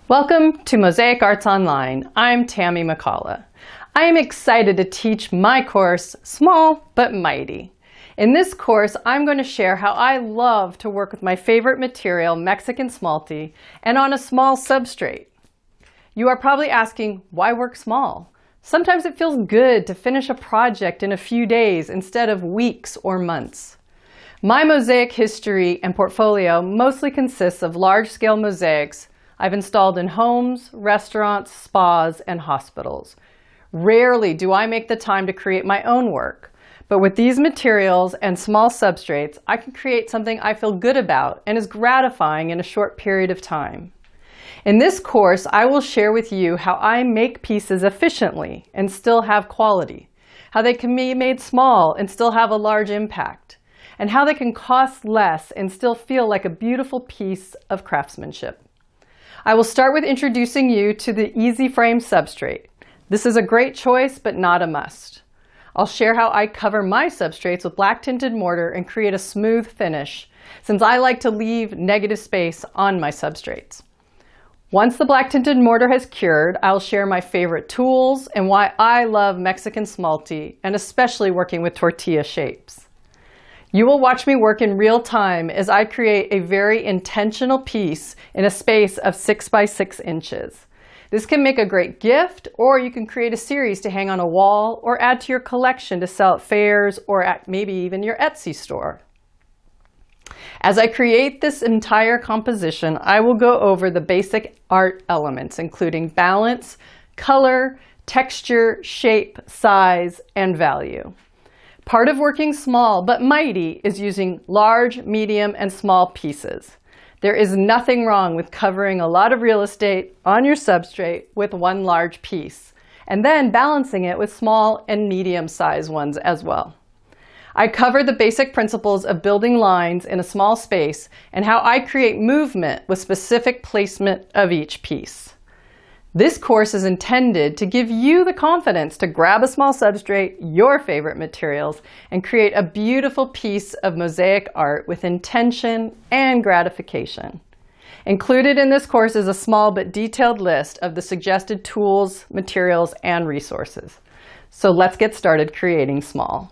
Welcome to Mosaic Arts Online. I'm Tami Macala. I am excited to teach my course, Small but Mighty. In this course, I'm going to share how I love to work with my favorite material, Mexican smalty, and on a small substrate. You are probably asking, why work small? Sometimes it feels good to finish a project in a few days instead of weeks or months. My mosaic history and portfolio mostly consists of large-scale mosaics I've installed in homes, restaurants, spas, and hospitals. Rarely do I make the time to create my own work, but with these materials and small substrates, I can create something I feel good about and is gratifying in a short period of time. In this course, I will share with you how I make pieces efficiently and still have quality, how they can be made small and still have a large impact, and how they can cost less and still feel like a beautiful piece of craftsmanship. I will start with introducing you to the Easy Frame substrate. This is a great choice, but not a must. I'll share how I cover my substrates with black tinted mortar and create a smooth finish, since I like to leave negative space on my substrates. Once the black tinted mortar has cured, I'll share my favorite tools and why I love Mexican smalty, and especially working with tortilla shapes. You will watch me work in real time as I create a very intentional piece in a space of 6 by 6 inches. This can make a great gift, or you can create a series to hang on a wall or add to your collection to sell at fairs or at maybe even your Etsy store. As I create this entire composition, I will go over the basic art elements, including balance, color, texture, shape, size, and value. Part of working small but mighty is using large, medium, and small pieces. There is nothing wrong with covering a lot of real estate on your substrate with one large piece, and then balancing it with small and medium-sized ones as well. I cover the basic principles of building lines in a small space and how I create movement with specific placement of each piece. This course is intended to give you the confidence to grab a small substrate, your favorite materials, and create a beautiful piece of mosaic art with intention and gratification. Included in this course is a small but detailed list of the suggested tools, materials, and resources. So let's get started creating small.